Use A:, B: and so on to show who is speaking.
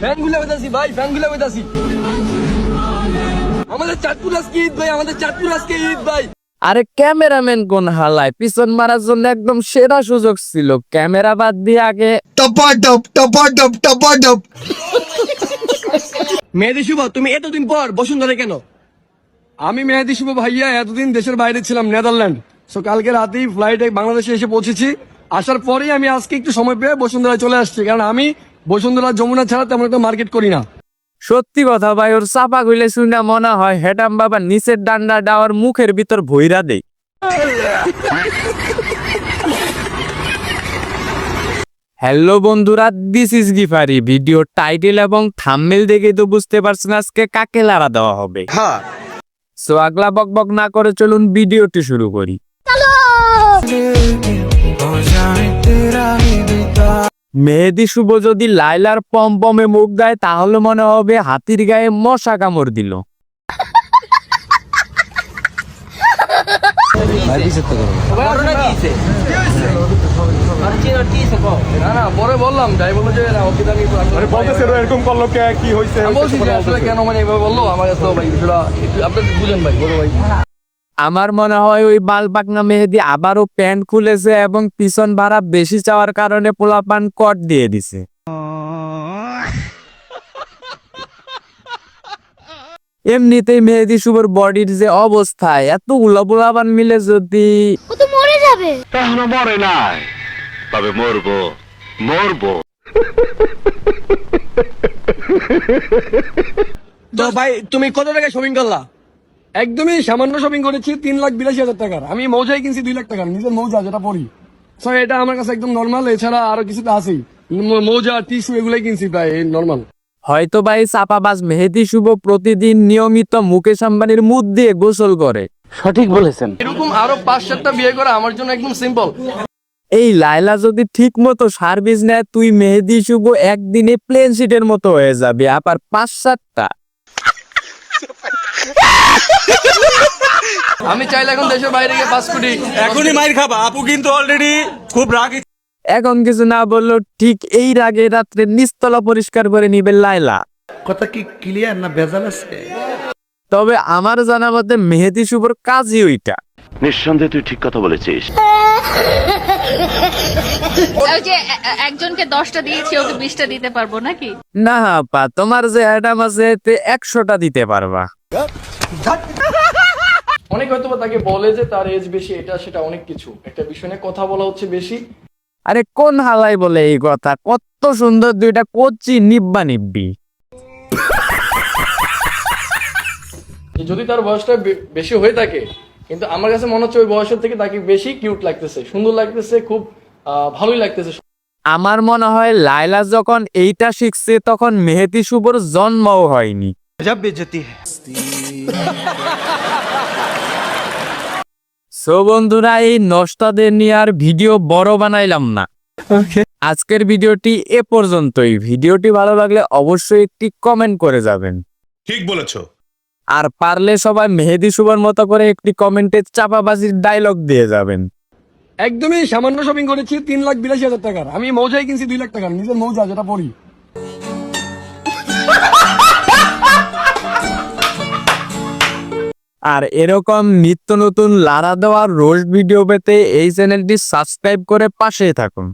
A: Fan গুলা বেতাছি ভাই, fan গুলা বেতাছি। আমাদের চাঁদপুর আজকে ঈদ ভাই, আমাদের চাঁদপুর আজকে ঈদ ভাই।
B: আরে ক্যামেরাম্যান কোন হালায়, পিছন মারার জন্য একদম সেরা সুযোগ ছিল। ক্যামেরা বাদ দিয়ে আগে
C: টপাটপ টপাটপ টপাটপ।
A: মেহেদি শুভ, তুমি এতদিন পর বসুন্ধরা কেন? আমি মেহেদি শুভ ভাইয়া এতদিন দেশের বাইরে ছিলাম, নেদারল্যান্ড। সো কালকে রাতেই ফ্লাইটে বাংলাদেশে এসে পৌঁছেছি। আসার পরেই আমি আজকে একটু সময় পেয়ে বসুন্ধরায় চলে আসছি, কারণ আমি বসুন্ধরা যমুনা ছাড়া তেমন একটা মার্কেট করি না।
B: সত্যি কথা ভাই, ওর চাপা গুলে শুনে মনে হয় হেডাম বাবা নিচের ডান্ডা ডাওয়ার মুখের ভিতর ভইরা দেই। হ্যালো বন্ধুরা, this is Gifari. Video title এবং থাম্বনেল দেখে তো বুঝতে পারছেন আজকে কাকে লাড়া দেওয়া হবে। সো আগলা বকবক না করে চলুন ভিডিওটি শুরু করি। মেহেদি শুভ যদি লাইলার পমপমে মুখ দেয় তাহলে মনে হবে হাতির গায়ে মশা কামড় দিল।
A: না না, পরে বললাম, যাই বললো যে
D: এরকম করলো কি হয়েছে?
A: বলছি যে আসলে কেন মানে এভাবে বললো আমার কাছে ভাই, বিষয়টা একটু আপনাদের বুঝেন ভাই, বড় ভাই।
B: আমার মনে হয় ওই বালপাকনা মেহেদি আবারও প্যান্ট খুলেছে এবং পিছন ভাড়া বেশি চাওয়ার কারণে পোলাপান কট দিয়ে দিছে। এমনিতেই মেহেদি শুভর বডির যে অবস্থা, এত পোলাপান মিলে যদি
E: ও তো মরে যাবে।
F: এখনো মরে নাই, তবে মরবো মরবো।
A: তো ভাই তুমি কত টাকা শপিং করলা? একদমই সামান্য শপিং করেছি, 3,82,000 টাকার। আমি মৌজাই কিনছি 2 লাখ টাকার, নিজের মৌজা যেটা পরি। সো এটা আমার কাছে একদম নর্মাল। এছাড়া আরো কিছু তো আছেই, মৌজা টিস্যু এগুলাই কিনছি প্রায় নর্মাল।
B: হয়তো ভাই চাপাবাজ মেহেদি শুভ প্রতিদিন নিয়মিত মুকেশ আম্বানির মুখ দিয়ে গোসল করে।
F: সঠিক বলেছেন।
A: এরকম আরো 5-7টা বিয়ে করা আমার জন্য একদম সিম্পল।
B: এই লাইলা যদি ঠিক মতো সার্ভিস নেয়, তুই মেহেদি শুভ একদিনে প্লেন সিটের মতো হয়ে যাবে। আবার 5-7টা।
A: আমি চাইলে এখন দেশের বাইরে গিয়ে 5 কোটি
D: এখনই মাইর খাবা। আপু কিন্তু অলরেডি খুব রাগ।
B: এখন কিছু না বললো, ঠিক এই রাগে রাত্রে নিচতলা পরিষ্কার করে নিবে লাইলা।
C: কথা কি ক্লিয়ার না ভেজাল আছে?
B: তবে আমার জানা মতে মেহেদি শুভর কাজই ওইটা।
F: নিঃসন্দেহে তুই ঠিক কথা বলেছিস।
E: ওই যে একজনকে 10টা দিয়েছি, ওকে 20টা দিতে পারবো নাকি?
B: না আপা, তোমার যে অ্যাডাম আছে এতে 100টা দিতে পারবা।
A: অনেক হয়তো তাকে বলে যে তার এজ বেশি, এটা সেটা অনেক কিছু, একটা বিষয় নিয়ে কথা বলা হচ্ছে বেশি।
B: আরে কোন হালাই বলে এই কথা? কত সুন্দর দুইটা কচি নিব্বা নিব্বি।
A: যদি তার বয়সটা বেশি হয়ে থাকে, কিন্তু আমার কাছে মনে হচ্ছে ওই বয়সের থেকে তাকে বেশি কিউট লাগতেছে, সুন্দর লাগতেছে, খুব ভালোই লাগতেছে।
B: আমার মনে হয় লাইলা যখন এইটা শিখছে তখন মেহেদি শুভর জন্মও হয়নি। সো বন্ধুরা, এই নষ্টাদের নিয়ে আর ভিডিও বড় বানাইলাম না। আজকের ভিডিওটি এ পর্যন্তই। ভিডিওটি ভালো লাগলে অবশ্যই একটি কমেন্ট করে যাবেন।
D: ঠিক বলেছো।
B: আর পারলে সবাই মেহেদি শুভর মতো করে একটি কমেন্টে চাপাবাজির ডায়লগ দিয়ে যাবেন।
A: একদমই সামান্য শপিং করেছি, 3,82,000 টাকার। আমি মৌজাই কিনছি 2 লাখ টাকার, নিজের মৌজা যেটা পরি।
B: আর এরকম নিত্য নতুন লাড়া দেওয়ার রোস্ট ভিডিও পেতে এই চ্যানেলটি সাবস্ক্রাইব করে পাশেই থাকুন।